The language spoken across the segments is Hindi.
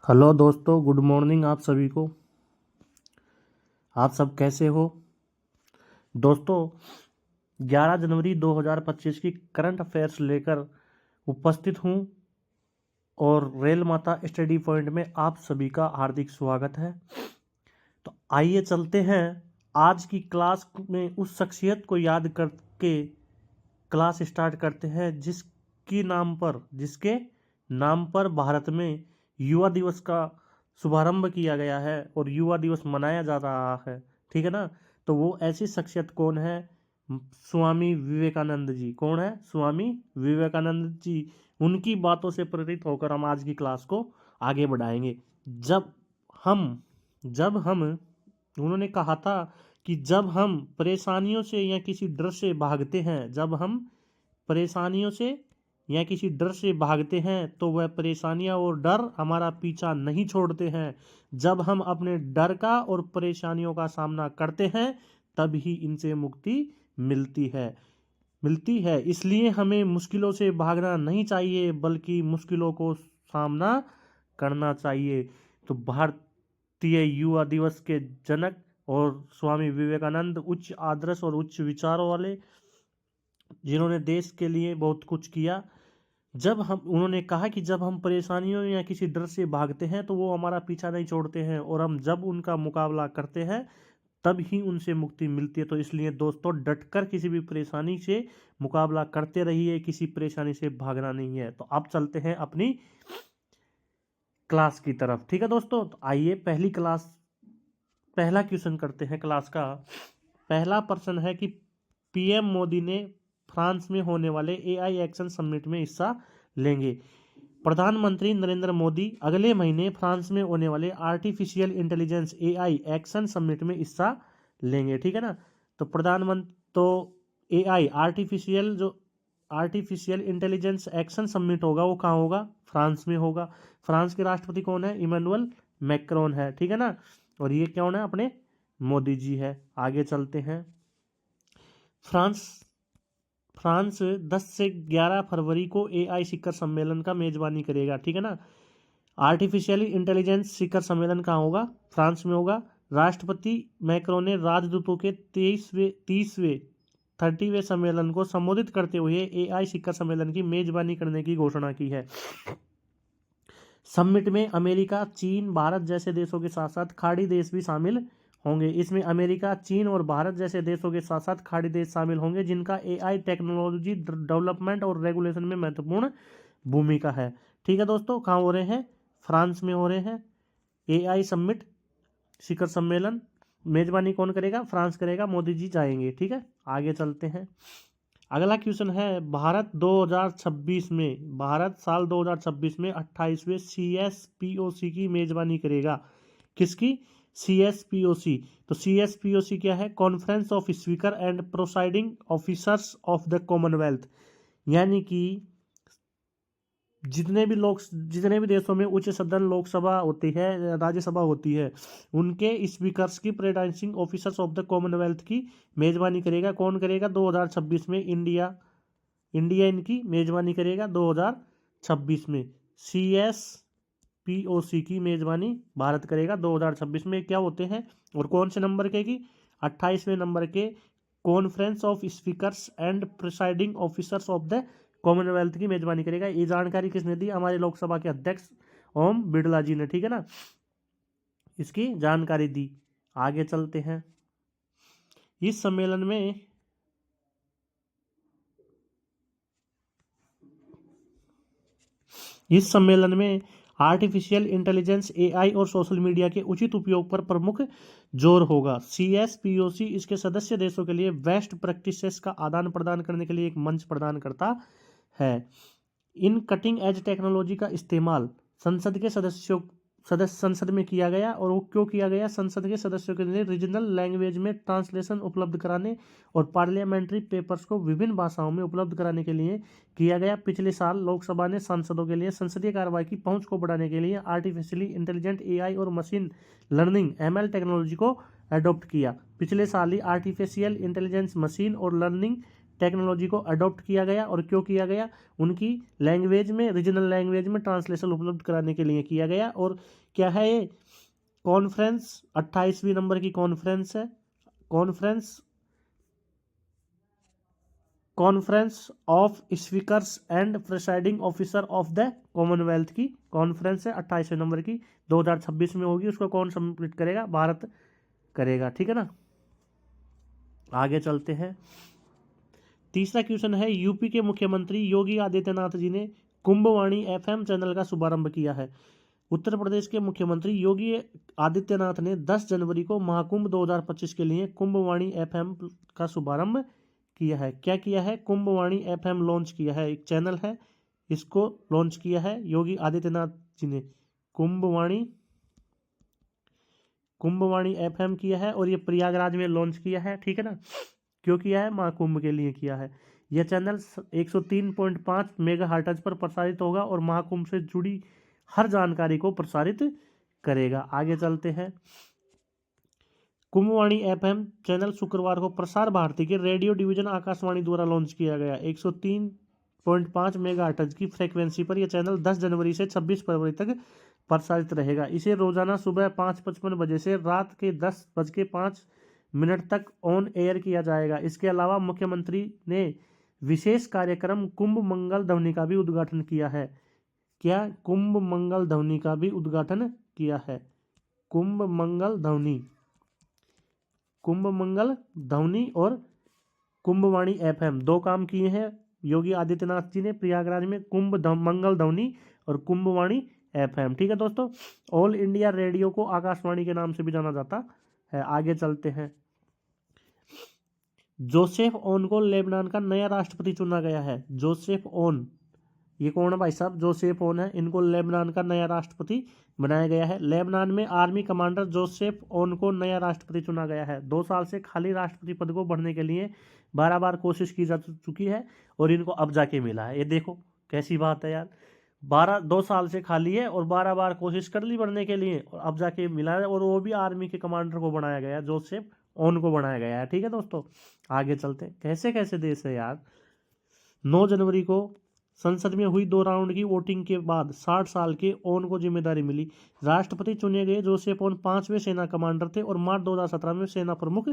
हेलो दोस्तों, गुड मॉर्निंग आप सभी को। आप सब कैसे हो दोस्तों? 11 जनवरी 2025 की करंट अफेयर्स लेकर उपस्थित हूं और रेल माता स्टडी पॉइंट में आप सभी का हार्दिक स्वागत है। तो आइए चलते हैं आज की क्लास में उस शख्सियत को याद करके क्लास स्टार्ट करते हैं जिसके नाम पर भारत में युवा दिवस का शुभारंभ किया गया है और युवा दिवस मनाया जा रहा है। ठीक है ना? तो वो ऐसी शख्सियत कौन है? स्वामी विवेकानंद जी। कौन है? स्वामी विवेकानंद जी। उनकी बातों से प्रेरित होकर हम आज की क्लास को आगे बढ़ाएंगे। जब हम जब हम उन्होंने कहा था कि जब हम परेशानियों से या किसी डर से भागते हैं जब हम परेशानियों से या किसी डर से भागते हैं तो वह परेशानियां और डर हमारा पीछा नहीं छोड़ते हैं। जब हम अपने डर का और परेशानियों का सामना करते हैं तब ही इनसे मुक्ति मिलती है। इसलिए हमें मुश्किलों से भागना नहीं चाहिए बल्कि मुश्किलों को सामना करना चाहिए। तो भारतीय युवा दिवस के जनक और स्वामी विवेकानंद उच्च आदर्श और उच्च विचारों वाले, जिन्होंने देश के लिए बहुत कुछ किया। उन्होंने कहा कि जब हम परेशानियों या किसी डर से भागते हैं तो वो हमारा पीछा नहीं छोड़ते हैं और हम जब उनका मुकाबला करते हैं तब ही उनसे मुक्ति मिलती है। तो इसलिए दोस्तों, डटकर किसी भी परेशानी से मुकाबला करते रहिए, किसी परेशानी से भागना नहीं है। तो अब चलते हैं अपनी क्लास की तरफ। ठीक है दोस्तों, तो आइए पहला क्वेश्चन करते हैं क्लास का। पहला प्रश्न है कि पीएम मोदी ने फ्रांस में होने वाले एआई एक्शन समिट में हिस्सा लेंगे। प्रधानमंत्री नरेंद्र मोदी अगले महीने फ्रांस में होने वाले artificial intelligence AI action summit में हिस्सा लेंगे। ठीक है ना? तो AI artificial intelligence action summit होगा, वो कहाँ होगा? फ्रांस में होगा। फ्रांस के राष्ट्रपति कौन है? इमैनुअल मैक्रोन है। ठीक है ना? और ये कौन है? अपने मोदी जी है। आगे चलते हैं। फ्रांस 10 से 11 फरवरी को एआई शिखर सम्मेलन का मेजबानी करेगा। ठीक है ना? आर्टिफिशियल इंटेलिजेंस शिखर सम्मेलन कहाँ होगा? फ्रांस में होगा। राष्ट्रपति मैक्रोन ने राजदूतों के 30वें सम्मेलन को संबोधित करते हुए एआई शिखर सम्मेलन की मेजबानी करने की घोषणा की है। समिट में अमेरिका, चीन, भारत जैसे देशों के साथ साथ खाड़ी देश भी शामिल होंगे। इसमें अमेरिका, चीन और भारत जैसे देशों के साथ साथ खाड़ी देश शामिल होंगे जिनका एआई टेक्नोलॉजी डेवलपमेंट और रेगुलेशन में महत्वपूर्ण भूमिका है। ठीक है दोस्तों, कहाँ हो रहे हैं? फ्रांस में हो रहे हैं एआई समिट शिखर सम्मेलन। मेजबानी कौन करेगा? फ्रांस करेगा, मोदी जी जाएंगे। ठीक है, आगे चलते हैं। अगला क्वेश्चन है, भारत साल 2026 में 28वें CSPOC की मेजबानी करेगा। किसकी? CSPOC। तो CSPOC क्या है? Conference of speaker and presiding officers of the Commonwealth. यानी कि जितने भी देशों में उच्च सदन लोकसभा होती है, राज्यसभा होती है, उनके स्पीकर्स की presiding officers of the Commonwealth की मेजबानी करेगा। कौन करेगा? 2026 में इंडिया इनकी मेजबानी करेगा 2026 में। CSPOC की मेजबानी भारत करेगा 2026 में। क्या होते हैं और कौन से नंबर के की? 28वें नंबर के conference of speakers and presiding officers of the Commonwealth की मेजबानी करेगा। ये जानकारी किसने दी? हमारे लोकसभा के अध्यक्ष ओम बिरला जी ने। ठीक है ना? इसकी जानकारी दी। आगे चलते हैं। इस सम्मेलन में आर्टिफिशियल इंटेलिजेंस, एआई और सोशल मीडिया के उचित उपयोग पर प्रमुख जोर होगा। CSPOC इसके सदस्य देशों के लिए बेस्ट प्रैक्टिसेस का आदान प्रदान करने के लिए एक मंच प्रदान करता है। इन कटिंग एज टेक्नोलॉजी का इस्तेमाल संसद में किया गया। और वो क्यों किया गया? संसद के सदस्यों के लिए रीजनल लैंग्वेज में ट्रांसलेशन उपलब्ध कराने और पार्लियामेंट्री पेपर्स को विभिन्न भाषाओं में उपलब्ध कराने के लिए किया गया। पिछले साल लोकसभा ने सांसदों के लिए संसदीय कार्रवाई की पहुंच को बढ़ाने के लिए आर्टिफिशियली इंटेलिजेंट एआई और मशीन लर्निंग ML टेक्नोलॉजी को अडॉप्ट किया। पिछले साल ही आर्टिफिशियल इंटेलिजेंस, मशीन और लर्निंग टेक्नोलॉजी को अडॉप्ट किया गया और क्यों किया गया? उनकी लैंग्वेज में, रीजनल लैंग्वेज में ट्रांसलेशन उपलब्ध कराने के लिए किया गया। और क्या है ये कॉन्फ्रेंस? 28वीं नंबर की कॉन्फ्रेंस है। Conference of speakers and presiding officer of the Commonwealth की कॉन्फ्रेंस है 28वें नंबर की, 2026 में होगी। उसको कौन सबमिट करेगा? भारत करेगा। ठीक है ना। आगे चलते हैं। तीसरा क्वेश्चन है, यूपी के मुख्यमंत्री योगी आदित्यनाथ जी ने कुंभवाणी एफएम चैनल का शुभारंभ किया है। उत्तर प्रदेश के मुख्यमंत्री योगी आदित्यनाथ ने 10 जनवरी को महाकुंभ 2025 के लिए कुंभवाणी एफएम का शुभारंभ किया है। क्या किया है? कुंभवाणी एफएम लॉन्च किया है, एक चैनल है, इसको लॉन्च किया है योगी आदित्यनाथ जी ने। कुंभवाणी एफएम किया है और ये प्रयागराज में लॉन्च किया है। ठीक है ना। क्यों किया है? महाकुंभ के लिए किया है। यह चैनल 103.5 मेगाहर्ट्ज पर प्रसारित होगा और महाकुंभ से जुड़ी हर जानकारी को प्रसारित करेगा। आगे चलते हैं। कुंभवाणी एफएम चैनल शुक्रवार को प्रसार भारती के रेडियो डिवीजन आकाशवाणी द्वारा लॉन्च किया गया। 103.5 मेगाहर्ट्ज की फ्रीक्वेंसी पर यह चैनल 10 जनवरी से 26 फरवरी तक प्रसारित रहेगा। इसे रोजाना सुबह 5:55 बजे से रात के 10:05 तक ऑन एयर किया जाएगा। इसके अलावा मुख्यमंत्री ने विशेष कार्यक्रम कुंभ मंगल ध्वनि का भी उद्घाटन किया है। क्या? कुंभ मंगल ध्वनि का भी उद्घाटन किया है। कुंभ मंगल ध्वनि और कुंभवाणी एफएम दो काम किए हैं योगी आदित्यनाथ जी ने प्रयागराज में, मंगल ध्वनि और कुंभवाणी एफएम। ठीक है दोस्तों। ऑल इंडिया रेडियो को आकाशवाणी के नाम से भी जाना जाता है। आगे चलते हैं। जोसेफ ओन को लेबनान का नया राष्ट्रपति चुना गया है। जोसेफ ओन, ये कौन है भाई साहब? जोसेफ ओन है, इनको लेबनान का नया राष्ट्रपति बनाया गया है। लेबनान में आर्मी कमांडर जोसेफ ओन को नया राष्ट्रपति चुना गया है। 2 साल से खाली राष्ट्रपति पद को बढ़ने के लिए 12 बार कोशिश की जा चुकी है और इनको अब जाके मिला है। ये देखो कैसी बात है यार, 2 साल से खाली है और 12 बार कोशिश कर ली बढ़ने के लिए और अब जाके मिला है। और वो भी आर्मी के कमांडर को बनाया गया है, जोसेफ ओन को बनाया गया है। ठीक है दोस्तों। आगे चलते हैं। कैसे कैसे देश है यार। 9 जनवरी को संसद में हुई 2 राउंड की वोटिंग के बाद 60 साल के ओन को जिम्मेदारी मिली। राष्ट्रपति चुने गए जोसेफ ओन 5वें सेना कमांडर थे और मार्च 2017 में सेना प्रमुख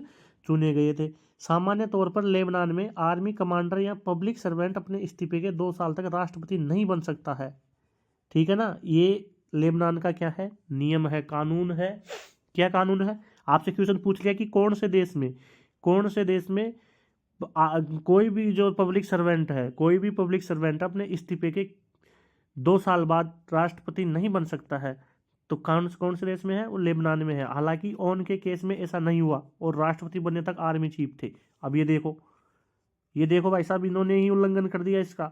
चुने गए थे। सामान्य तौर पर लेबनान में आर्मी कमांडर या पब्लिक सर्वेंट अपने इस्तीफे के 2 साल तक राष्ट्रपति नहीं बन सकता है। ठीक है ना। ये लेबनान का क्या है? नियम है, कानून है। क्या कानून है? आपसे क्वेश्चन पूछ लिया कि कौन से देश में कोई भी जो पब्लिक सर्वेंट है, कोई भी पब्लिक सर्वेंट अपने इस्तीफे के 2 साल बाद राष्ट्रपति नहीं बन सकता है। तो कौन से देश में है? वो लेबनान में है। हालांकि ओन के केस में ऐसा नहीं हुआ और राष्ट्रपति बनने तक आर्मी चीफ थे। अब ये देखो भाई साहब, इन्होंने ही उल्लंघन कर दिया इसका।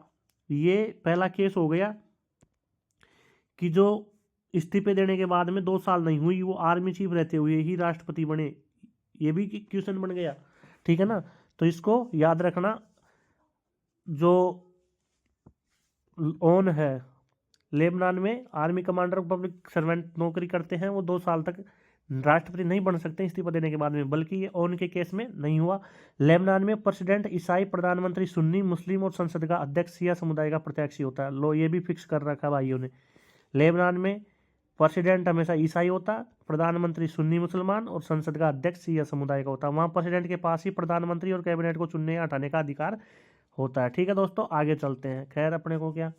ये पहला केस हो गया कि जो इस्तीफे देने के बाद में 2 साल नहीं हुई, वो आर्मी चीफ रहते हुए ही राष्ट्रपति बने। ये भी क्वेश्चन बन गया। ठीक है ना। तो इसको याद रखना। जो ओन है, लेबनान में आर्मी कमांडर पब्लिक सर्वेंट नौकरी करते हैं, वो 2 साल तक राष्ट्रपति नहीं बन सकते इस्तीफा देने के बाद में, बल्कि ये ओन के केस में नहीं हुआ। लेबनान में प्रेसिडेंट ईसाई, प्रधानमंत्री सुन्नी मुस्लिम और संसद का अध्यक्ष शिया समुदाय का प्रत्याशी होता है। लो, ये भी फिक्स कर रखा भाइयों ने। लेबनान में प्रेसिडेंट हमेशा ईसाई होता, प्रधानमंत्री सुन्नी मुसलमान और संसद का अध्यक्ष शिया समुदाय का होता है। वहाँ प्रेसिडेंट के पास ही प्रधानमंत्री और कैबिनेट को चुनने या हटाने का अधिकार होता है। ठीक है दोस्तों। आगे चलते हैं। खैर अपने को क्या,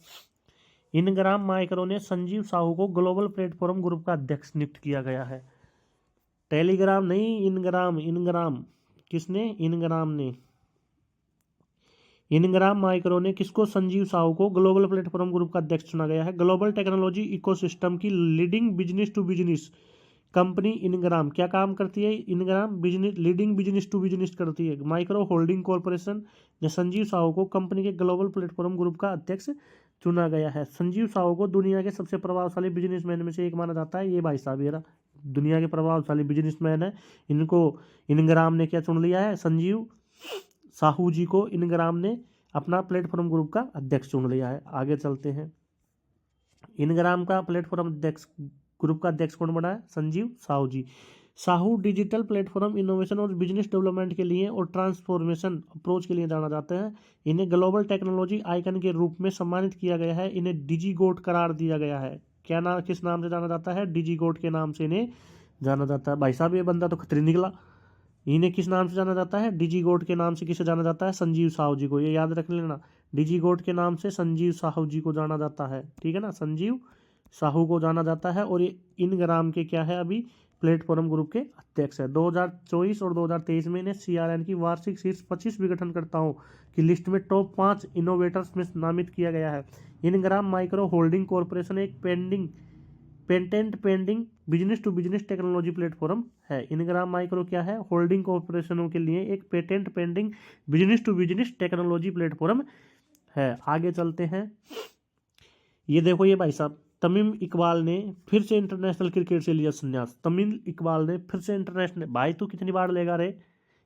इनग्राम माइक्रो ने संजीव साहू को ग्लोबल प्लेटफॉर्म ग्रुप का अध्यक्ष नियुक्त किया गया है। टेलीग्राम नहीं, इनग्राम। किसने? इनग्राम ने। इनग्राम माइक्रो ने किसको? संजीव साहू को ग्लोबल प्लेटफॉर्म ग्रुप का अध्यक्ष चुना गया है। ग्लोबल टेक्नोलॉजी इकोसिस्टम की leading business to business company Ingram क्या काम करती है? Ingram leading business to business करती है। माइक्रो होल्डिंग कॉर्पोरेशन ने संजीव साहू को कंपनी के ग्लोबल प्लेटफॉर्म ग्रुप का अध्यक्ष चुना गया है। संजीव साहू को दुनिया के सबसे प्रभावशाली बिजनेसमैन में से एक माना जाता है। ये भाई साहब ये दुनिया के प्रभावशाली बिजनेसमैन है। इनको इनग्राम ने क्या चुन लिया है? संजीव साहू जी को इनग्राम ने अपना प्लेटफॉर्म ग्रुप का अध्यक्ष चुन लिया है। आगे चलते हैं। इनग्राम का प्लेटफॉर्म अध्यक्ष ग्रुप का अध्यक्ष कौन बना है? संजीव साहू जी। साहू डिजिटल प्लेटफॉर्म इनोवेशन और बिजनेस डेवलपमेंट के लिए और ट्रांसफॉर्मेशन अप्रोच के लिए जाना जाता है। इन्हें ग्लोबल टेक्नोलॉजी आइकन के रूप में सम्मानित किया गया है। इन्हें डिजीगोट करार दिया गया है। क्या नाम, किस नाम से जाना जाता है? डिजीगोट के नाम से इन्हें जाना जाता है। भाई साहब ये बंदा तो खतरी निकला। इन्हें किस नाम से जाना जाता है? डिजीगोट के नाम से किसे जाना जाता है? संजीव साहू जी को, ये याद रख लेना। डिजीगोट के नाम से संजीव साहू जी को जाना जाता है, ठीक है ना, संजीव साहू को जाना जाता है। और ये इनग्राम के क्या है, अभी प्लेटफॉर्म ग्रुप के अध्यक्ष है। 2024 और 2023 में इन्हें CRN की वार्षिक शीर्ष 25 विघटनकर्ताओं की लिस्ट में टॉप 5 इनोवेटर्स में नामित किया गया है। इनग्राम माइक्रो होल्डिंग कॉरपोरेशन एक patent pending business to business technology platform है। इनग्राम माइक्रो क्या है? होल्डिंग कॉरपोरेशनों के लिए एक patent pending business to business technology platform है। आगे चलते हैं। ये देखो, ये भाई साहब तमीम इकबाल ने फिर से इंटरनेशनल क्रिकेट से लिया संन्यास। तमीम इकबाल ने फिर से इंटरनेशनल, भाई तू कितनी बार लेगा रे?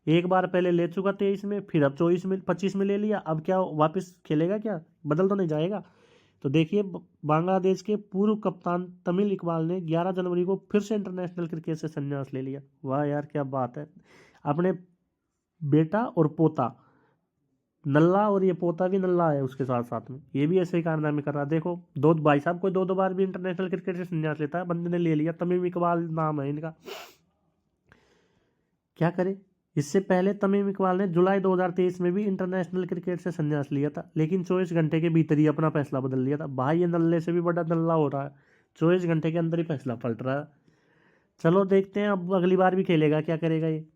एक बार पहले ले चुका 23 में, फिर अब 24 में 25 में ले लिया, अब क्या वापस खेलेगा? क्या बदल तो नहीं जाएगा? तो देखिए, बांग्लादेश के पूर्व कप्तान तमीम इकबाल ने 11 जनवरी को फिर से इंटरनेशनल क्रिकेट से संन्यास ले लिया। वाह यार, क्या बात है। अपने बेटा और पोता नल्ला, और ये पोता भी नल्ला है उसके साथ साथ में, ये भी ऐसे ही कारनामे कर रहा है। देखो, दो भाई साहब कोई दो बार भी इंटरनेशनल क्रिकेट से संन्यास लेता है, बंदे ने ले लिया। तमीम इकबाल नाम है इनका। क्या करे? इससे पहले तमीम इकबाल ने जुलाई 2023 में भी इंटरनेशनल क्रिकेट से संन्यास लिया था, लेकिन 24 घंटे के भीतर ही अपना फैसला बदल लिया था। भाई ये नल्ले से भी बड़ा नल्ला हो रहा है, 24 घंटे के अंदर ही फैसला पलट रहा है। चलो देखते हैं अब अगली बार भी खेलेगा, क्या करेगा ये।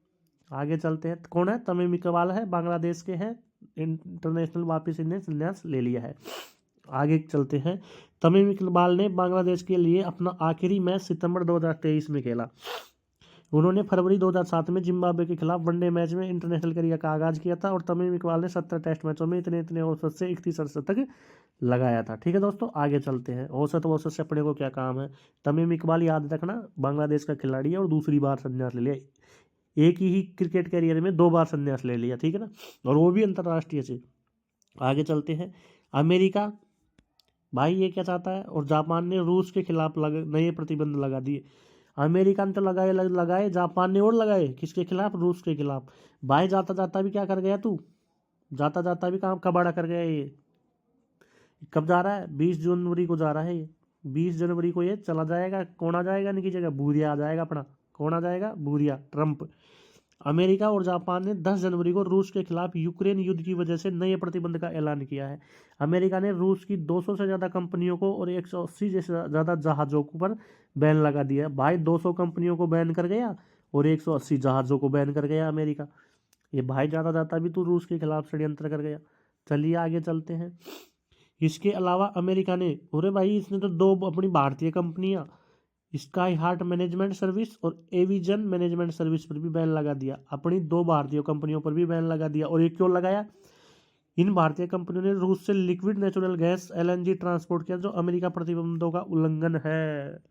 आगे चलते हैं। कौन है? तमीम इकबाल है, बांग्लादेश के हैं। इंटरनेशनल वापस इन्हें संन्यास ले लिया है। आगे चलते हैं। तमीम इकबाल ने बांग्लादेश के लिए अपना आखिरी मैच सितंबर 2023 में खेला। उन्होंने फरवरी 2007 में जिम्बाब्वे के खिलाफ वनडे मैच में इंटरनेशनल करियर का आगाज किया था और तमीम इकबाल ने 70 टेस्ट मैचों में इतने औसत से 31 शतक लगाया था। ठीक है दोस्तों, आगे चलते हैं। औसत से अपने को क्या काम है? तमीम इकबाल याद रखना, बांग्लादेश का खिलाड़ी है और दूसरी बार संन्यास ले लिया। एक ही क्रिकेट कैरियर में 2 बार संन्यास ले लिया, ठीक है ना, और वो भी अंतर्राष्ट्रीय से। आगे चलते हैं। अमेरिका, भाई ये क्या चाहता है? और जापान ने रूस के खिलाफ नए प्रतिबंध लगा दिए। अमेरिका ने तो लगाए, जापान ने और लगाए। किसके खिलाफ? रूस के खिलाफ। भाई जाता जाता भी क्या कर गया तू? जाता जाता भी काम कबाड़ा कर गया ये। कब जा रहा है? 20 जनवरी को जा रहा है ये। 20 जनवरी को ये चला जाएगा। कौन आ जाएगा इनकी जगह? भूरिया आ जाएगा अपना। कौन आ जाएगा? भूरिया, ट्रंप। अमेरिका और जापान ने 10 जनवरी को रूस के खिलाफ यूक्रेन युद्ध की वजह से नए प्रतिबंध का ऐलान किया है। अमेरिका ने रूस की 200 से ज़्यादा कंपनियों को और 180 से ज़्यादा जहाज़ों पर बैन लगा दिया है। भाई 200 कंपनियों को बैन कर गया और 180 जहाज़ों को बैन कर गया अमेरिका। ये भाई जाता जाता भी तू रूस के खिलाफ षड्यंत्र कर गया। चलिए आगे चलते हैं। इसके अलावा अमेरिका ने, अरे भाई इसने तो 2 अपनी भारतीय कंपनियां स्काई हार्ट मैनेजमेंट सर्विस और एविजन मैनेजमेंट सर्विस पर भी बैन लगा दिया। अपनी 2 भारतीय कंपनियों पर भी बैन लगा दिया। और ये क्यों लगाया? इन भारतीय कंपनियों ने रूस से liquid natural gas LNG transport किया, जो अमेरिका प्रतिबंधों का उल्लंघन है।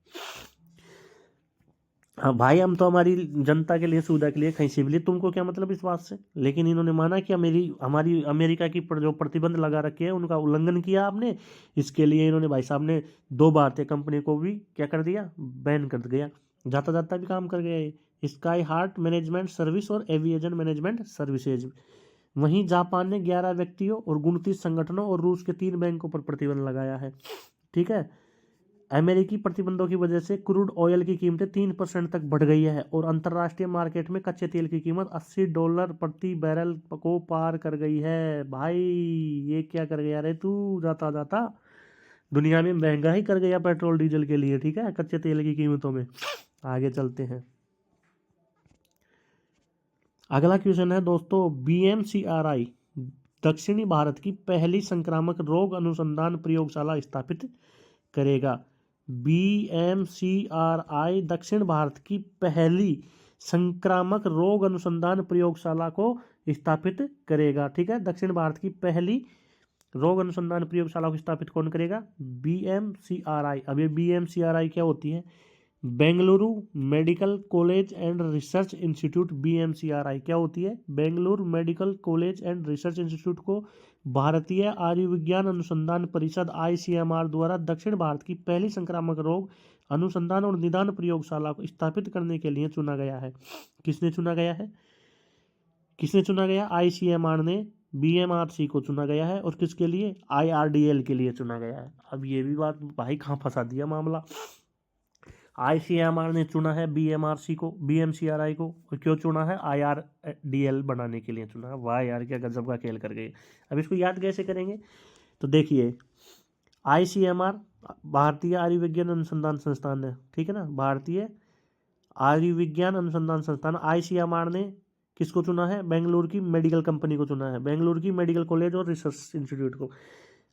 हाँ भाई, हम तो हमारी जनता के लिए, सुविधा के लिए कहीं से भी लिए, तुमको क्या मतलब इस बात से? लेकिन इन्होंने माना कि हमारी अमेरिका की जो प्रतिबंध लगा रखे हैं उनका उल्लंघन किया आपने। इसके लिए इन्होंने, भाई साहब ने 2 भारतीय कंपनी को भी क्या कर दिया? बैन कर गया। जाता जाता भी काम कर गया ये। स्काई हार्ट मैनेजमेंट सर्विस और एविएशन मैनेजमेंट सर्विसेज। वहीं जापान ने 11 व्यक्तियों और 29 संगठनों और रूस के 3 बैंकों पर प्रतिबंध लगाया है। ठीक है। अमेरिकी प्रतिबंधों की वजह से क्रूड ऑयल की कीमतें 3% तक बढ़ गई है और अंतर्राष्ट्रीय मार्केट में कच्चे तेल की कीमत $80 प्रति बैरल को पार कर गई है। भाई ये क्या कर गया रे तू? जाता जाता दुनिया में महंगा ही कर गया पेट्रोल डीजल के लिए, ठीक है, कच्चे तेल की कीमतों में। आगे चलते हैं। अगला क्वेश्चन है दोस्तों, BMCRI दक्षिणी भारत की पहली संक्रामक रोग अनुसंधान प्रयोगशाला स्थापित करेगा। BMCRI दक्षिण भारत की पहली संक्रामक रोग अनुसंधान प्रयोगशाला को स्थापित करेगा। ठीक है, दक्षिण भारत की पहली रोग अनुसंधान प्रयोगशाला को स्थापित कौन करेगा? BMCRI। अब ये BMCRI क्या होती है? Bengaluru medical college and research institute. BMCRI क्या होती है? Bengaluru medical college and research institute को भारतीय आयुर्विज्ञान अनुसंधान परिषद ICMR द्वारा दक्षिण भारत की पहली संक्रामक रोग अनुसंधान और निदान प्रयोगशाला को स्थापित करने के लिए चुना गया है। किसने चुना गया है? किसने चुना गया? ICMR ने BMRC को चुना गया है। और किसके लिए? IRDL के लिए चुना गया है। अब ये भी बात भाई कहाँ फंसा दिया मामला। ICMR ने चुना है BMRC को, BMCRI को, और क्यों चुना है? IRDL बनाने के लिए चुना है। वाह यार, क्या गजब का खेल कर गए। अब इसको याद कैसे करेंगे? तो देखिए, ICMR भारतीय आयुर्विज्ञान अनुसंधान संस्थान है, ठीक है ना, भारतीय आयुर्विज्ञान अनुसंधान संस्थान। ICMR ने किसको चुना है? बेंगलुरु की मेडिकल कंपनी को चुना है, बेंगलुरु की मेडिकल कॉलेज और रिसर्च इंस्टीट्यूट को।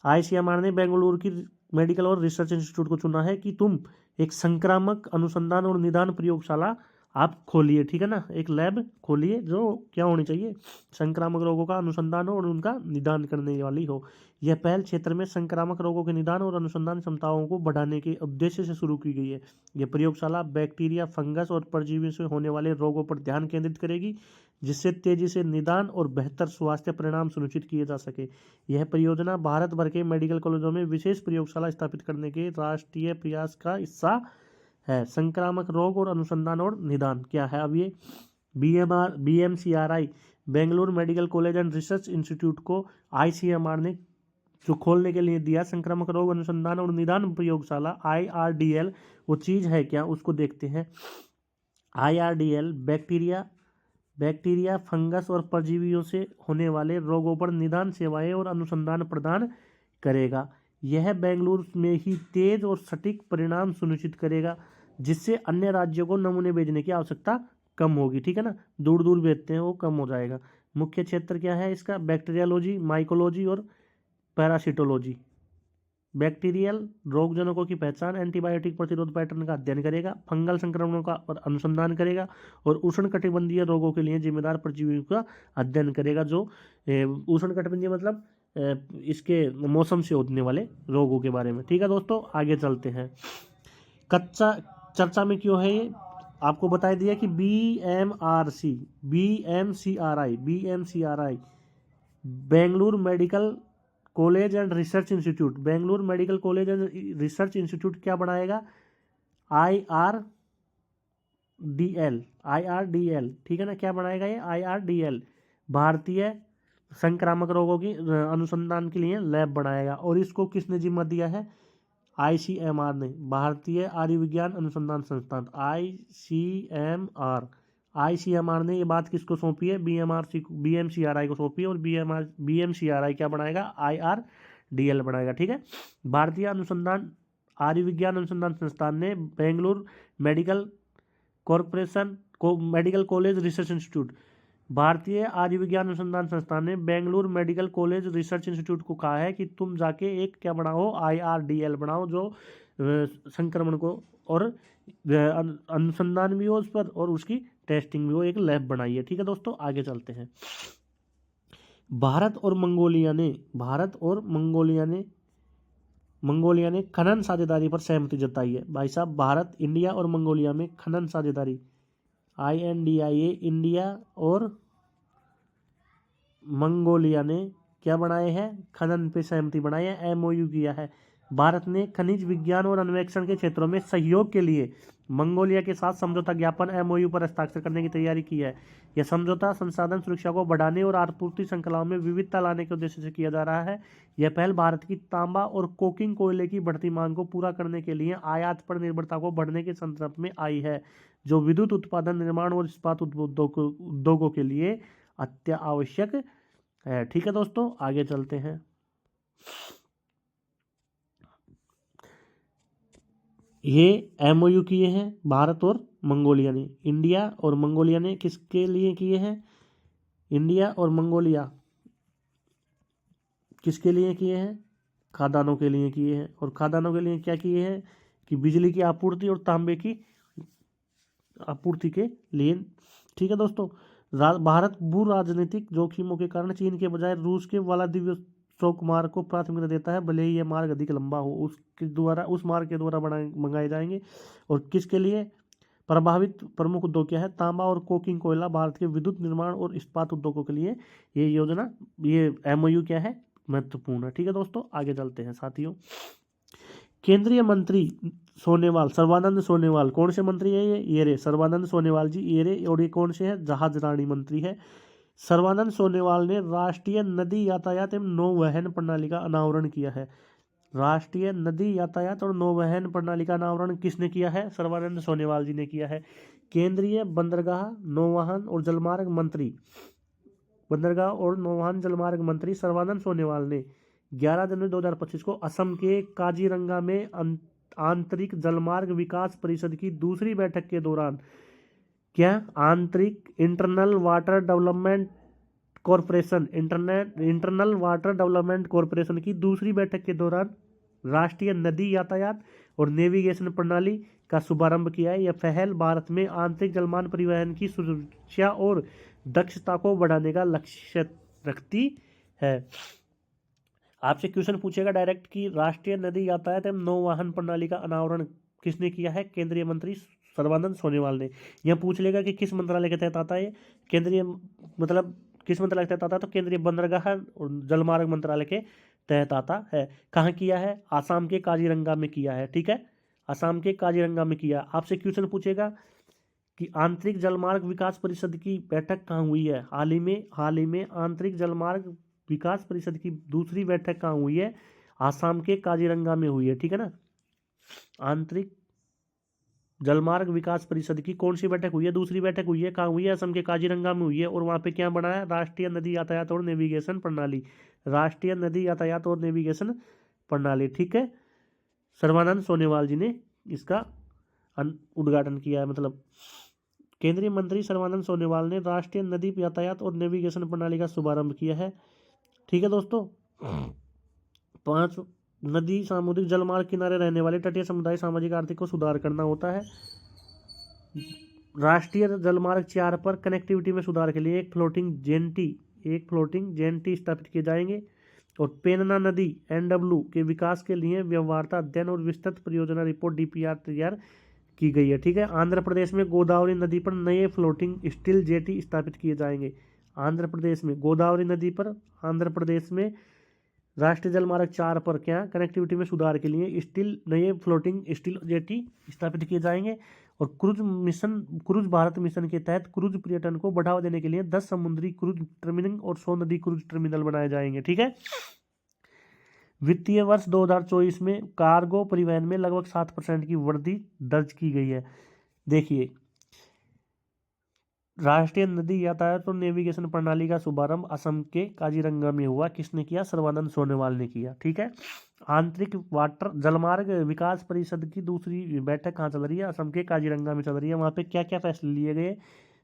ICMR ने बेंगलुरु की मेडिकल और रिसर्च इंस्टीट्यूट को चुना है कि तुम एक संक्रामक अनुसंधान और निदान प्रयोगशाला आप खोलिए, ठीक है ना, एक लैब खोलिए जो क्या होनी चाहिए? संक्रामक रोगों का अनुसंधान हो और उनका निदान करने वाली हो। यह पहल क्षेत्र में संक्रामक रोगों के निदान और अनुसंधान क्षमताओं को बढ़ाने के उद्देश्य से शुरू की गई है। यह प्रयोगशाला बैक्टीरिया, फंगस और परजीवी से होने वाले रोगों पर ध्यान केंद्रित करेगी, जिससे तेजी से निदान और बेहतर स्वास्थ्य परिणाम सुनिश्चित किए जा सके। यह परियोजना भारत भर के मेडिकल कॉलेजों में विशेष प्रयोगशाला स्थापित करने के राष्ट्रीय प्रयास का हिस्सा है। संक्रामक रोग और अनुसंधान और निदान क्या है? अब ये BMCRI Bengaluru medical college and research institute को ICMR ने जो खोलने के लिए दिया, संक्रामक रोग अनुसंधान और निदान प्रयोगशाला IRDL, वो चीज़ है क्या उसको देखते हैं। IRDL बैक्टीरिया, फंगस और परजीवियों से होने वाले रोगों पर निदान सेवाएं और अनुसंधान प्रदान करेगा। यह बेंगलुरु में ही तेज और सटीक परिणाम सुनिश्चित करेगा, जिससे अन्य राज्यों को नमूने भेजने की आवश्यकता कम होगी, ठीक है ना, दूर दूर भेजते हैं वो कम हो जाएगा। मुख्य क्षेत्र क्या है इसका? बैक्टीरियोलॉजी, माइकोलॉजी और पैरासिटोलॉजी। बैक्टीरियल रोगजनकों की पहचान, एंटीबायोटिक प्रतिरोध पैटर्न का अध्ययन करेगा, फंगल संक्रमणों का अनुसंधान करेगा और उष्णकटिबंधीय रोगों के लिए जिम्मेदार परजीवियों का अध्ययन करेगा। जो उष्णकटिबंधीय मतलब इसके मौसम से होने वाले रोगों के बारे में, ठीक है दोस्तों। आगे चलते हैं। कच्चा चर्चा में क्यों है ये आपको बता दिया कि BMCRI Bengaluru medical college and research institute, Bengaluru medical college and research institute क्या बनाएगा? IRDL, ठीक है ना, क्या बनाएगा ये? IRDL भारतीय संक्रामक रोगों की अनुसंधान के लिए लैब बनाएगा। और इसको किसने जिम्मा दिया है? ICMR ने, भारतीय आयुर्विज्ञान अनुसंधान संस्थान ICMR ने ये बात किसको सौंपी है? BMCRI को सौंपी है। और BMCRI क्या बनाएगा? IRDL बनाएगा, ठीक है। भारतीय आयुर्विज्ञान अनुसंधान संस्थान ने बेंगलुरु मेडिकल कॉरपोरेशन को medical college research institute, Bharatiya Ayurvigyan अनुसंधान संस्थान ने Bengaluru medical college research institute को कहा है कि तुम जाके एक क्या बनाओ? IRDL बनाओ, जो संक्रमण को और अनुसंधान भी हो उस पर और उसकी टेस्टिंग भी हो, एक लैब बनाई है, ठीक है दोस्तों। आगे चलते हैं। भारत और मंगोलिया ने खनन साझेदारी पर सहमति जताई है। भाई साहब, भारत, इंडिया और मंगोलिया में खनन साझेदारी INDIA, इंडिया और मंगोलिया ने क्या बनाए हैं? खनन पे सहमति बनाई है, MOU किया है। भारत ने खनिज विज्ञान और अन्वेषण के क्षेत्रों में सहयोग के लिए मंगोलिया के साथ समझौता ज्ञापन MOU पर हस्ताक्षर करने की तैयारी की है। यह समझौता संसाधन सुरक्षा को बढ़ाने और आपूर्ति श्रृंखलाओं में विविधता लाने के उद्देश्य से किया जा रहा है। यह पहल भारत की तांबा और कोकिंग कोयले की बढ़ती मांग को पूरा करने के लिए आयात पर निर्भरता को बढ़ने के संदर्भ में आई है, जो विद्युत उत्पादन, निर्माण और इस्पात उद्योगों के लिए अत्यावश्यक है, ठीक है दोस्तों। आगे चलते हैं। ये MOU किए हैं भारत और मंगोलिया ने। इंडिया और मंगोलिया ने किसके लिए किए हैं? इंडिया और मंगोलिया किसके लिए किए हैं? खादानों के लिए किए हैं। और खादानों के लिए क्या किए हैं? कि बिजली की आपूर्ति और तांबे की आपूर्ति के लिए, ठीक है दोस्तों। भारत भू राजनीतिक जोखिमों के कारण चीन के बजाय रूस के व्लादिवोस्तोक मार्ग को प्राथमिकता देता है, भले ही यह मार्ग अधिक लंबा हो। उस मार्ग के द्वारा मंगाए जाएंगे। और किसके लिए? प्रभावित प्रमुख उद्योग क्या है? तांबा और कोकिंग कोयला, भारत के विद्युत निर्माण और इस्पात उद्योगों के लिए ये योजना, ये MOU क्या है? महत्वपूर्ण है। ठीक है दोस्तों, आगे चलते हैं साथियों। केंद्रीय मंत्री सोनेवाल, सर्बानंद सोनेवाल, कौन से मंत्री है ये रे सर्बानंद सोनेवाल जी, ये रे। और ये कौन से है, जहाज रानी मंत्री है। सर्बानंद सोनेवाल ने राष्ट्रीय नदी यातायात एवं नौवहन प्रणाली का अनावरण किया है। राष्ट्रीय नदी यातायात और नौवहन प्रणाली का अनावरण किसने किया है, सर्बानंद सोनेवाल जी ने किया है। केंद्रीय बंदरगाह, नौवहन और जलमार्ग मंत्री, बंदरगाह और नौवहन जलमार्ग मंत्री सर्बानंद सोनेवाल ने 11 जनवरी 2025 को असम के काजीरंगा में आंतरिक जलमार्ग विकास परिषद की दूसरी बैठक के दौरान, क्या, आंतरिक internal water development corporation, internal water development corporation की दूसरी बैठक के दौरान राष्ट्रीय नदी यातायात और नेविगेशन प्रणाली का शुभारंभ किया है। यह पहल भारत में आंतरिक जलमार्ग परिवहन की सुरक्षा और दक्षता को बढ़ाने का लक्ष्य रखती है। आपसे क्वेश्चन पूछेगा डायरेक्ट कि राष्ट्रीय नदी यातायात एवं नौवहन प्रणाली का अनावरण किसने किया है, केंद्रीय मंत्री सर्बानंद सोनेवाल ने। यह पूछ लेगा कि किस मंत्रालय के तहत आता है, केंद्रीय मतलब किस मंत्रालय के तहत आता है, तो केंद्रीय बंदरगाह और जलमार्ग मंत्रालय के तहत आता है। कहाँ किया है, आसाम के काजीरंगा में किया है। ठीक है, आसाम के काजीरंगा में किया। आपसे क्वेश्चन पूछेगा कि आंतरिक जलमार्ग विकास परिषद की बैठक कहाँ हुई है, हाल ही में आंतरिक जलमार्ग विकास परिषद की दूसरी बैठक कहाँ हुई है, आसाम के काजीरंगा में हुई है। ठीक है ना, आंतरिक जलमार्ग विकास परिषद की कौन सी बैठक हुई है, दूसरी बैठक हुई है, कहाँ हुई है, असम के काजीरंगा में हुई है। और वहाँ पे क्या बना है, राष्ट्रीय नदी यातायात और नेविगेशन प्रणाली, राष्ट्रीय नदी यातायात और नेविगेशन प्रणाली। ठीक है, सर्बानंद सोनेवाल जी ने इसका उद्घाटन किया है। मतलब केंद्रीय मंत्री सर्बानंद सोनेवाल ने राष्ट्रीय नदी यातायात और नेविगेशन प्रणाली का शुभारंभ किया है। ठीक है दोस्तों, 5 नदी, सामुद्रिक जलमार्ग किनारे रहने वाले तटीय समुदाय सामाजिक आर्थिक को सुधार करना होता है। राष्ट्रीय जलमार्ग 4 पर कनेक्टिविटी में सुधार के लिए एक फ्लोटिंग जेंटी स्थापित किए जाएंगे। और पेन्ना नदी NW के विकास के लिए व्यवहार्यता अध्ययन और विस्तृत परियोजना रिपोर्ट DPR तैयार की गई है। ठीक है, आंध्र प्रदेश में गोदावरी नदी पर नए फ्लोटिंग स्टील जेटी स्थापित किए जाएंगे। आंध्र प्रदेश में गोदावरी नदी पर, आंध्र प्रदेश में राष्ट्रीय जलमार्ग 4 पर क्या, कनेक्टिविटी में सुधार के लिए नए फ्लोटिंग स्टील जेटी स्थापित किए जाएंगे। और क्रूज भारत मिशन के तहत क्रूज पर्यटन को बढ़ावा देने के लिए 10 समुद्री क्रूज टर्मिनल और 100 नदी क्रूज टर्मिनल बनाए जाएंगे। ठीक है, वित्तीय वर्ष 2024 में कार्गो परिवहन में लगभग 7% की वृद्धि दर्ज की गई है। देखिए, राष्ट्रीय नदी यातायात और नेविगेशन प्रणाली का शुभारंभ असम के काजीरंगा में हुआ। किसने किया, सर्बानंद सोनोवाल ने किया। ठीक है, आंतरिक वाटर जलमार्ग विकास परिषद की दूसरी बैठक कहाँ चल रही है, असम के काजीरंगा में चल रही है। वहाँ पे क्या क्या फैसले लिए गए,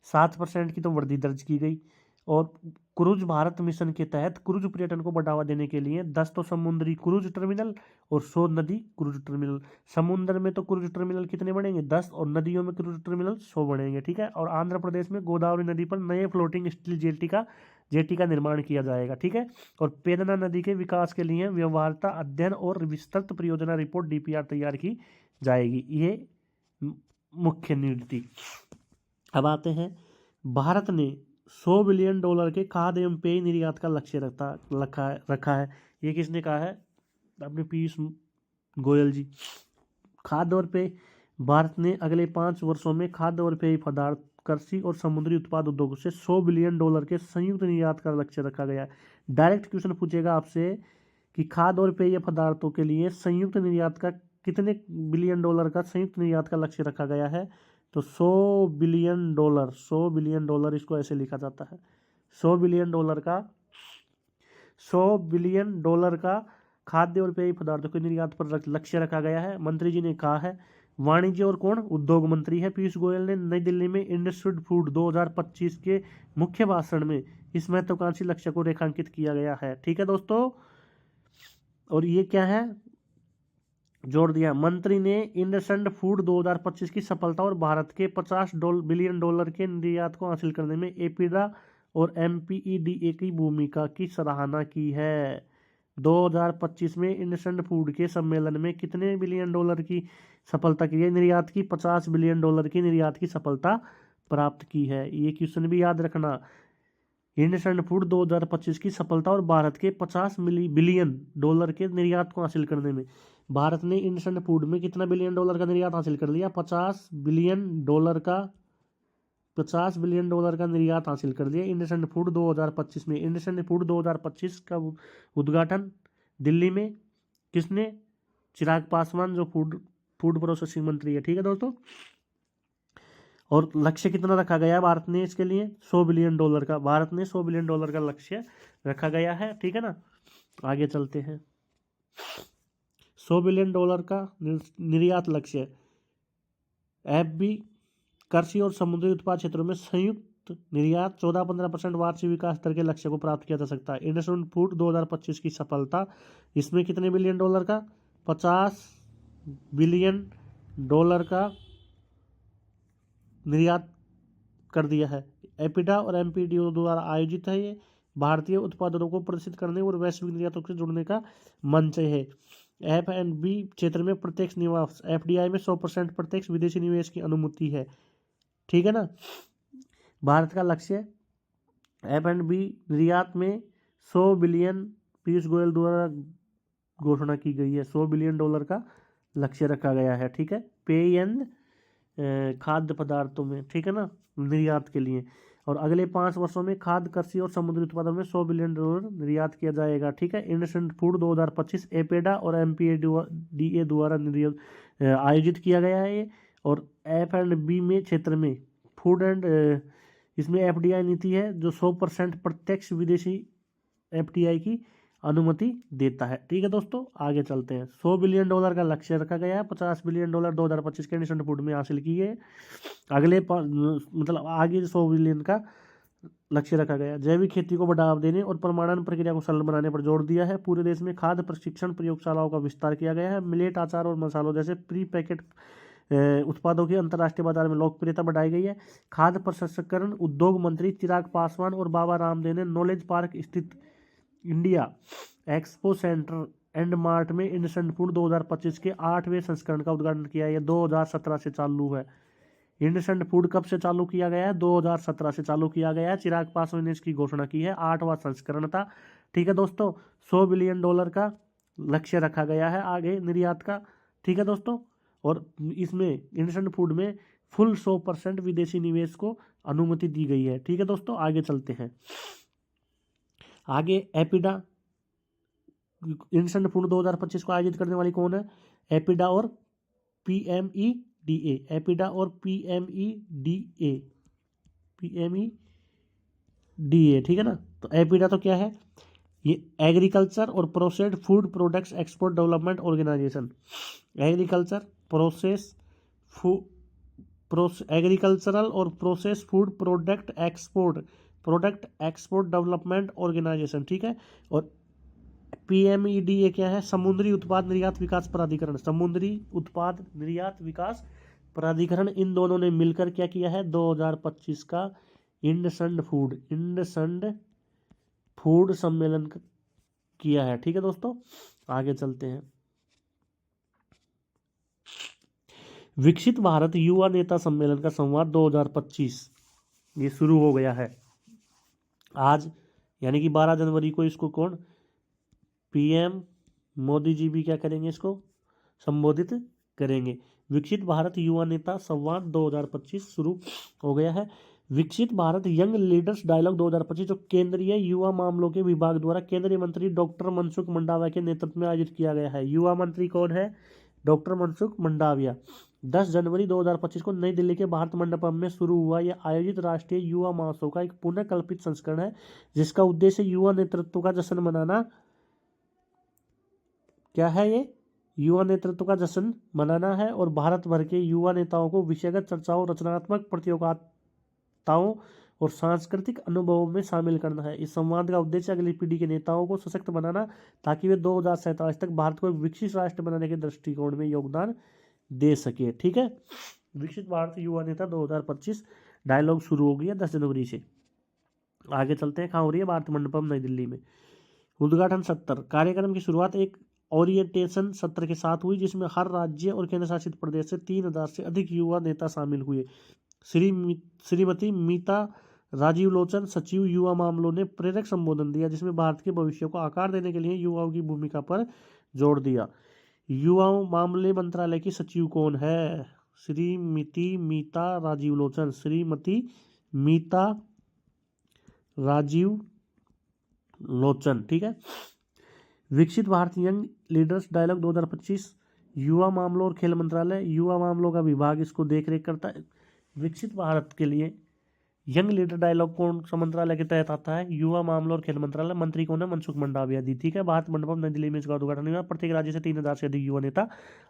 7% की तो वृद्धि दर्ज की गई। और क्रूज भारत मिशन के तहत क्रूज पर्यटन को बढ़ावा देने के लिए 10 तो समुद्री क्रूज टर्मिनल और 100 नदी क्रूज टर्मिनल। समुद्र में तो क्रूज टर्मिनल कितने बढ़ेंगे, 10, और नदियों में क्रूज टर्मिनल 100 बढ़ेंगे। ठीक है, और आंध्र प्रदेश में गोदावरी नदी पर नए फ्लोटिंग स्टील जेटी का निर्माण किया जाएगा। ठीक है, और पेन्ना नदी के विकास के लिए व्यवहार्यता अध्ययन और विस्तृत परियोजना रिपोर्ट DPR तैयार की जाएगी। ये मुख्य नीति। अब आते हैं, भारत ने $100 बिलियन के खाद्य एवं पेय निर्यात का लक्ष्य रखा है। ये किसने कहा है, अपने पीयूष गोयल जी। खाद्य और पेय, भारत ने अगले 5 वर्षों में खाद्य और पेय पदार्थ, कृषि और समुद्री उत्पाद उद्योगों से $100 बिलियन के संयुक्त निर्यात का लक्ष्य रखा गया है। डायरेक्ट क्वेश्चन पूछेगा आपसे कि खाद्य और पेय पदार्थों के लिए संयुक्त निर्यात का कितने बिलियन डॉलर का संयुक्त निर्यात का लक्ष्य रखा गया है, तो $100 बिलियन, इसको ऐसे लिखा जाता है। $100 बिलियन का खाद्य और पेय पदार्थों के निर्यात पर लक्ष्य रखा गया है। मंत्री जी ने कहा है। वाणिज्य और कौन, उद्योग मंत्री है पीयूष गोयल ने नई दिल्ली में इंडस्ट्रियल फूड 2025 के मुख्य भाषण में इस महत्वाकांक्षी लक्ष्य को रेखांकित किया गया है। ठीक है दोस्तों, और ये क्या है, जोड़ दिया, मंत्री ने इंडस्ट्रियल फूड 2025 की सफलता और भारत के $50 बिलियन के निर्यात को हासिल करने में एपीडा और MPEDA की भूमिका की सराहना की है। 2025 में इंडस्ट्रियल फूड के सम्मेलन में कितने बिलियन डॉलर की सफलता की है, निर्यात की, $50 बिलियन की निर्यात की सफलता प्राप्त की है। ये क्वेश्चन भी याद रखना। इंडसेंड फूड 2025 की सफलता और भारत के 50 बिलियन डॉलर के निर्यात को हासिल करने में। भारत ने इंडसेंड फूड में कितना बिलियन डॉलर का निर्यात हासिल कर लिया? 50 बिलियन डॉलर का निर्यात हासिल कर दिया इंडसेंड फूड 2025 में। इंडसेंड फूड 2025 का उद्घाटन दिल्ली में किसने? चिराग पासवान, जो फूड प्रोसेसिंग मंत्री है। ठीक है दोस्तों, और लक्ष्य कितना रखा गया है भारत ने इसके लिए? 100 बिलियन डॉलर का। भारत ने 100 बिलियन डॉलर का लक्ष्य रखा गया है। ठीक है ना, आगे चलते हैं। 100 बिलियन डॉलर का निर्यात लक्ष्य। एफबी कृषि और समुद्री उत्पाद क्षेत्रों में संयुक्त निर्यात 14-15% वार्षिक विकास दर के लक्ष्य को प्राप्त किया जा सकता है। इंडसेंड फूड 2025 की सफलता, इसमें कितने बिलियन डॉलर का? 50 बिलियन डॉलर का निर्यात कर दिया है। एपिडा और एमपीडीओ द्वारा आयोजित है। ये भारतीय उत्पादों को प्रदर्शित करने और वैश्विक निर्यातों से जुड़ने का मंच है। F&B क्षेत्र में प्रत्यक्ष निवेश, एफडीआई में 100% प्रत्यक्ष विदेशी निवेश की अनुमति है। ठीक है ना, भारत का लक्ष्य F&B निर्यात में 100 बिलियन, पीयूष गोयल द्वारा घोषणा की गई है। 100 बिलियन डॉलर का लक्ष्य रखा गया है। ठीक है, पेय खाद्य पदार्थों में, ठीक है ना, निर्यात के लिए। और अगले 5 वर्षों में खाद्य, कृषि और समुद्री उत्पादों में 100 बिलियन डॉलर निर्यात किया जाएगा। ठीक है, इंडसेंड फूड 2025 एपेडा और एमपीडीए द्वारा आयोजित किया गया है। और F&B में क्षेत्र में फूड एंड इसमें एफडीआई नीति है जो 100% प्रत्यक्ष विदेशी एफडीआई की अनुमति देता है। ठीक है दोस्तों, आगे चलते हैं। 100 बिलियन डॉलर का लक्ष्य रखा गया है। 50 बिलियन डॉलर 2025 के इंडसेंड फूड में हासिल किए। अगले मतलब आगे 100 बिलियन का लक्ष्य रखा गया। जैविक खेती को बढ़ावा देने और प्रमाणन प्रक्रिया को सरल बनाने पर जोर दिया है। पूरे देश में खाद्य प्रशिक्षण प्रयोगशालाओं का विस्तार किया गया है। मिलेट, आचार और मसालों जैसे प्री पैकेट उत्पादों की अंतर्राष्ट्रीय बाजार में लोकप्रियता बढ़ाई गई है। खाद्य प्रसंस्करण उद्योग मंत्री चिराग पासवान और बाबा रामदेव ने नॉलेज पार्क स्थित India expo centre and mart में इंडसेंड फूड 2025 के 8वें संस्करण का उद्घाटन किया। यह 2017 से चालू है। इंडसेंड फूड कब से चालू किया गया है? 2017 से चालू किया गया है। चिराग पासवान ने इसकी घोषणा की है। 8वां संस्करण था। ठीक है दोस्तों, 100 बिलियन डॉलर का लक्ष्य रखा गया है आगे निर्यात का। ठीक है दोस्तों, और इसमें इंडसेंड फूड में फुल 100% विदेशी निवेश को अनुमति दी गई है। ठीक है दोस्तों, आगे चलते हैं। आगे एपिडा इंडसेंड फूड 2025 को आयोजित करने वाली कौन है? एपिडा और पीएमईडीए। एपिडा और पीएमईडीए। ठीक है ना, तो एपिडा तो क्या है? ये एग्रीकल्चर और processed food products export development organisation. Agriculture agricultural और process food product export development organisation. ठीक है, और पीएमईडीए क्या है? समुद्री उत्पाद निर्यात विकास प्राधिकरण। समुद्री उत्पाद निर्यात विकास प्राधिकरण। इन दोनों ने मिलकर क्या किया है? 2025 का इंडसेंड फूड सम्मेलन किया है। ठीक है दोस्तों, आगे चलते हैं। विकसित भारत युवा नेता सम्मेलन का संवाद 2025 ये शुरू हो गया है आज, यानी कि 12 जनवरी को। इसको कौन? पीएम मोदी जी भी क्या करेंगे? इसको संबोधित करेंगे। विकसित भारत युवा नेता संवाद 2025 शुरू हो गया है। विकसित भारत यंग लीडर्स डायलॉग 2025 जो केंद्रीय युवा मामलों के विभाग द्वारा केंद्रीय मंत्री डॉक्टर मनसुख मंडाविया के नेतृत्व में आयोजित किया गया है। युवा मंत्री कौन है? डॉक्टर मनसुख मंडाविया। 10 जनवरी 2025 को नई दिल्ली के भारत मंडपम में शुरू हुआ यह आयोजित राष्ट्रीय युवा महोत्सव का एक पुनः कल्पित संस्करण है, जिसका उद्देश्य युवा नेतृत्व का जश्न मनाना। क्या है ये? युवा नेतृत्व का जश्न मनाना है और भारत भर के युवा नेताओं को विषयगत चर्चाओं, रचनात्मक प्रतियोगिताओं और सांस्कृतिक अनुभवों में शामिल करना है। इस संवाद का उद्देश्य अगली पीढ़ी के नेताओं को सशक्त बनाना, ताकि वे 2047 तक भारत को एक विकसित राष्ट्र बनाने के दृष्टिकोण में योगदान दे सके। ठीक है, विकसित भारत युवा नेता 2025 डायलॉग शुरू हो गया 10 जनवरी से। आगे चलते हैं। कहाँ हो रही है? भारत मंडपम नई दिल्ली में। उद्घाटन सत्र। कार्यक्रम की शुरुआत एक ओरिएंटेशन सत्र के साथ हुई, जिसमें हर राज्य और केंद्र शासित प्रदेश से 3000 से अधिक युवा नेता शामिल हुए। श्रीमती मीता राजीव लोचन सचिव युवा मामलों ने प्रेरक संबोधन दिया जिसमें भारत के भविष्य को आकार देने के लिए युवाओं की भूमिका पर जोर दिया। युवा मामले मंत्रालय की सचिव कौन है? श्रीमती मीता राजीव लोचन, श्रीमती मीता राजीव लोचन, ठीक है। विकसित भारत यंग लीडर्स डायलॉग 2025, युवा मामलों और खेल मंत्रालय, युवा मामलों का विभाग इसको देख रेख करता है। विकसित भारत के लिए यंग लीडर डायलॉग कौन सा मंत्रालय के तहत आता है? युवा मामलों और खेल मंत्रालय। मंत्री कौन है? मनसुख मंडाविया जी, ठीक है। भारत मंडपम नई दिल्ली में इसका उद्घाटन हुआ। प्रत्येक राज्य से 3000 से अधिक युवा नेता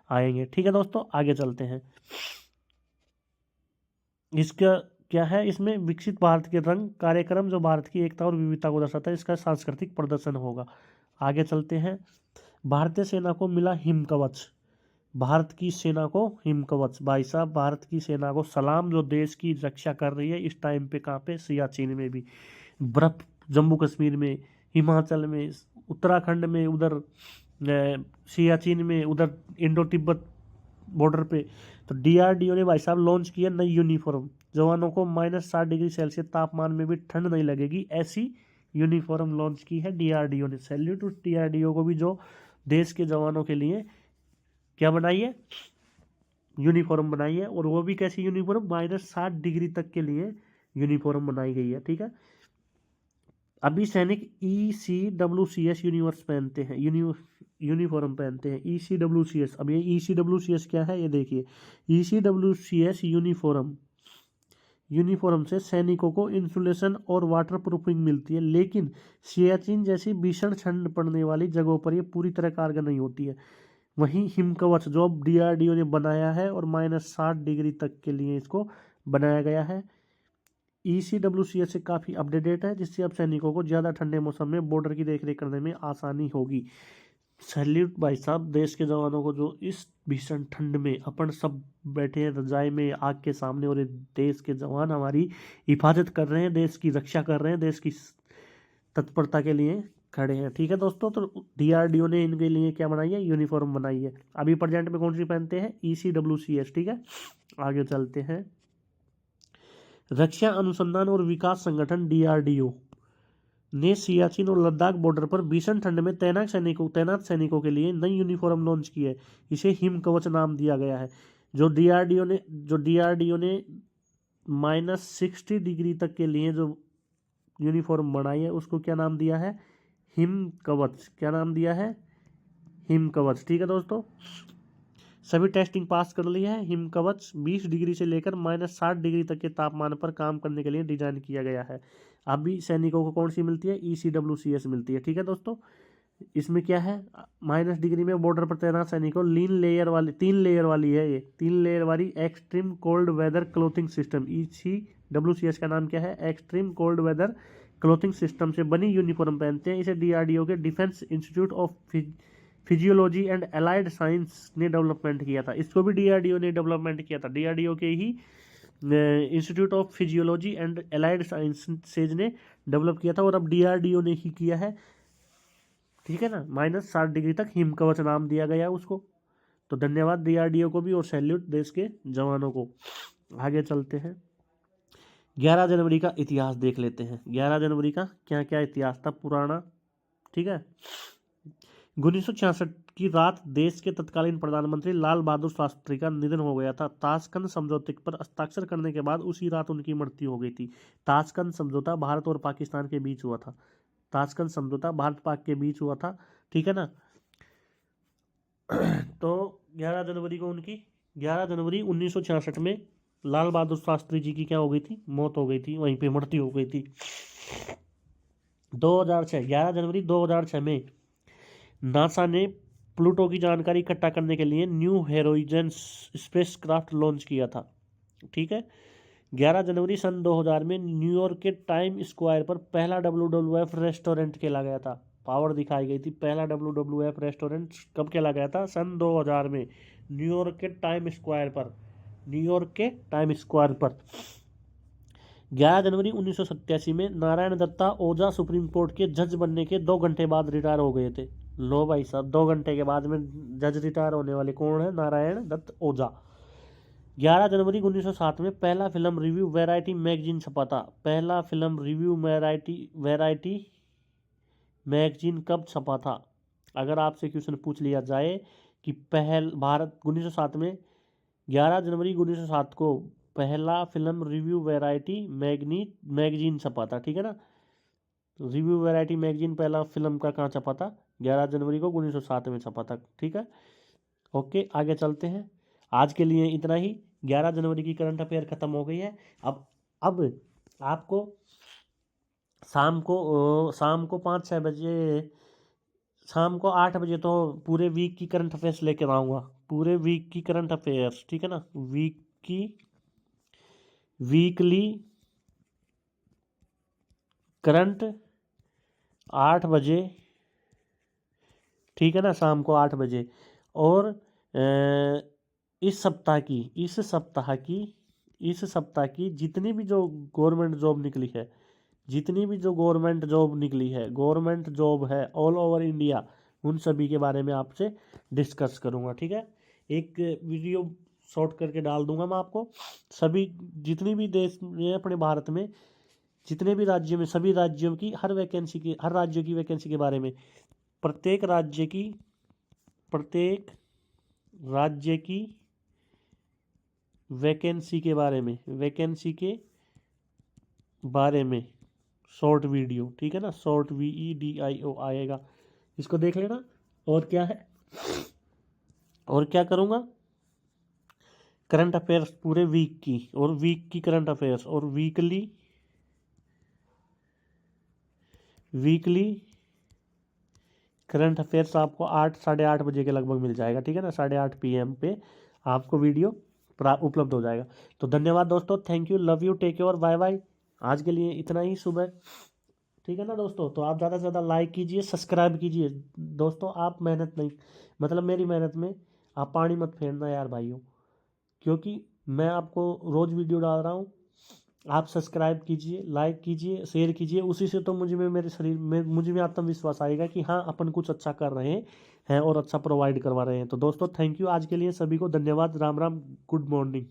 आएंगे, ठीक है दोस्तों। आगे चलते हैं। इसका क्या है? इसमें विकसित भारत के रंग कार्यक्रम जो भारत की एकता और विविधता को दर्शाता है, इसका सांस्कृतिक प्रदर्शन होगा। आगे चलते हैं। भारतीय सेना को मिला हिम कवच। भारत की सेना को हिम कवच, भाई साहब भारत की सेना को सलाम, जो देश की रक्षा कर रही है इस टाइम पे। कहाँ पे? सियाचिन में भी बर्फ, जम्मू कश्मीर में, हिमाचल में, उत्तराखंड में, उधर सियाचिन में, उधर इंडो तिब्बत बॉर्डर पे। तो डीआरडीओ ने भाई साहब लॉन्च किया नई यूनिफॉर्म। जवानों को -60 डिग्री सेल्सियस तापमान में भी ठंड नहीं लगेगी, ऐसी यूनिफॉर्म लॉन्च की है डीआरडीओ ने। सैल्यूट उस डीआरडीओ को भी जो देश के जवानों के लिए क्या बनाई है? यूनिफॉर्म बनाई है। और वो भी कैसी यूनिफॉर्म? -60 डिग्री तक के लिए यूनिफॉर्म बनाई गई है, ठीक है। अभी सैनिक ECWCS यूनिवर्स पहनते हैं, यूनिफॉर्म पहनते हैं ECWCS। अब ये ECWCS क्या है? ये देखिए, ECWCS यूनिफॉर्म से सैनिकों को इंसुलेशन और वाटर प्रूफिंग मिलती है, लेकिन सियाचिन जैसी भीषण ठंड पड़ने वाली जगहों पर ये पूरी तरह कारगर नहीं होती है। वहीं हिम कवच जो अब डीआरडीओ ने बनाया है और -60 डिग्री तक के लिए इसको बनाया गया है, ECWCS से काफ़ी अपडेटेड है, जिससे अब सैनिकों को ज़्यादा ठंडे मौसम में बॉर्डर की देखरेख करने में आसानी होगी। सैल्यूट भाई साहब देश के जवानों को जो इस भीषण ठंड में अपन सब बैठे हैं रजाई में आग के सामने, और ये देश के जवान हमारी हिफाजत कर रहे हैं, देश की रक्षा कर रहे हैं, देश की तत्परता के लिए खड़े हैं, ठीक है दोस्तों। तो डीआरडीओ ने इनके लिए क्या बनाई है? यूनिफॉर्म बनाई है। अभी प्रेजेंट में कौन सी पहनते हैं? ECWCS, ठीक है। आगे चलते हैं। रक्षा अनुसंधान और विकास संगठन डीआरडीओ ने सियाचिन और लद्दाख बॉर्डर पर भीषण ठंड में तैनात सैनिकों के लिए नई यूनिफॉर्म लॉन्च की है। इसे हिम कवच नाम दिया गया है। जो डीआरडीओ ने -60 डिग्री तक के लिए जो यूनिफॉर्म बनाई है उसको क्या नाम दिया है? हिम कवच। क्या नाम दिया है? हिम कवच, ठीक है दोस्तों। सभी टेस्टिंग पास कर ली है। हिम कवच 20 डिग्री से लेकर -60 डिग्री तक के तापमान पर काम करने के लिए डिजाइन किया गया है। अभी सैनिकों को कौन सी मिलती है? ECWCS मिलती है, ठीक है दोस्तों। इसमें क्या है? -डिग्री में बॉर्डर पर तैनात सैनिकों 3 लेयर वाली है, ये 3 लेयर वाली extreme cold weather clothing system. ECWCS का नाम क्या है? Extreme cold weather clothing system से बनी यूनिफॉर्म पहनते हैं। इसे डीआरडीओ के defence institute of physiology and allied science ने डेवलपमेंट किया था। इसको भी डीआरडीओ ने डेवलपमेंट किया था, डीआरडीओ के ही institute of physiology and allied sciences ने डेवलप किया था, और अब डीआरडीओ ने ही किया है, ठीक है ना। -60 डिग्री तक हिम कवच नाम दिया गया उसको। तो धन्यवाद डीआरडीओ को भी और सैल्यूट देश के जवानों को। आगे चलते हैं। 11 जनवरी का इतिहास देख लेते हैं। 11 जनवरी का क्या क्या इतिहास था पुराना, ठीक है। 1966 की रात देश के तत्कालीन प्रधानमंत्री लाल बहादुर शास्त्री का निधन हो गया था। ताशकंद समझौते पर हस्ताक्षर करने के बाद उसी रात उनकी मृत्यु हो गई थी। ताशकंद समझौता भारत और पाकिस्तान के बीच हुआ था। ताशकंद समझौता भारत पाक के बीच हुआ था, ठीक है ना। तो 11 जनवरी को उनकी 11 जनवरी 1966 में लाल बहादुर शास्त्री जी की क्या हो गई थी? मौत हो गई थी, वहीं पे मृत्यु हो गई थी। 2006 11 जनवरी 2006 में नासा ने प्लूटो की जानकारी इकट्ठा करने के लिए न्यू होराइजन्स स्पेसक्राफ्ट लॉन्च किया था, ठीक है। 11 जनवरी सन 2000 में न्यूयॉर्क के टाइम स्क्वायर पर पहला WWF रेस्टोरेंट खेला गया था। पावर दिखाई गई थी। पहला WWF रेस्टोरेंट कब खेला गया था? सन 2000 में न्यूयॉर्क के टाइम स्क्वायर पर। 11 जनवरी 1987 में नारायण दत्ता ओझा सुप्रीम कोर्ट के जज बनने के 2 घंटे बाद रिटायर हो गए थे। लो भाई साहब, 2 घंटे के बाद में जज रिटायर होने वाले कौन है? नारायण दत्त ओझा। 11 जनवरी 1907 में पहला फिल्म रिव्यू वैरायटी मैगजीन छपा था। पहला फिल्म रिव्यू वैरायटी मैगजीन कब छपा था? अगर आपसे क्वेश्चन पूछ लिया जाए कि भारत 1907 में 11 जनवरी 1907 को पहला फिल्म रिव्यू वैरायटी मैगजीन छपा था, ठीक है ना। रिव्यू वैरायटी मैगजीन पहला फिल्म का कहाँ छपा था? 11 जनवरी को 1907 में छपा था, ठीक है। ओके, आगे चलते हैं। आज के लिए इतना ही। 11 जनवरी की करंट अफेयर खत्म हो गई है। अब आपको शाम को 5-6 बजे, शाम को 8 बजे तो पूरे वीक की करंट अफेयर्स लेकर आऊँगा। पूरे वीक की करंट अफेयर्स, ठीक है ना। वीकली करंट 8 बजे, ठीक है ना, शाम को 8 बजे। और इस सप्ताह की जितनी भी जो गवर्नमेंट जॉब निकली है, गवर्नमेंट जॉब है ऑल ओवर इंडिया, उन सभी के बारे में आपसे डिस्कस करूंगा, ठीक है। एक वीडियो शॉर्ट करके डाल दूंगा मैं आपको। सभी जितनी भी देश में, अपने भारत में जितने भी राज्यों में, सभी राज्यों की हर राज्य की वैकेंसी के बारे में, प्रत्येक राज्य की वैकेंसी के बारे में शॉर्ट वीडियो, ठीक है ना। शॉर्ट VEDIO आएगा, इसको देख लेना। और क्या है, और क्या करूँगा, करंट अफेयर्स पूरे वीक की, और वीक की करंट अफेयर्स, और वीकली करंट अफेयर्स आपको 8-8:30 बजे के लगभग मिल जाएगा, ठीक है ना। 8:30 PM पे आपको वीडियो उपलब्ध हो जाएगा। तो धन्यवाद दोस्तों, thank you, love you, take care, bye bye. आज के लिए इतना ही सुबह, ठीक है ना दोस्तों। तो आप ज़्यादा से ज़्यादा लाइक कीजिए, सब्सक्राइब कीजिए दोस्तों। आप मेहनत नहीं, मतलब मेरी मेहनत में आप पानी मत फेरना यार भाइयों, क्योंकि मैं आपको रोज़ वीडियो डाल रहा हूँ। आप सब्सक्राइब कीजिए, लाइक कीजिए, शेयर कीजिए, उसी से तो मुझे में मेरे शरीर में मुझे में आत्मविश्वास आएगा कि हाँ, अपन कुछ अच्छा कर रहे हैं और अच्छा प्रोवाइड करवा रहे हैं। तो दोस्तों थैंक यू, आज के लिए सभी को धन्यवाद, राम राम, गुड मॉर्निंग।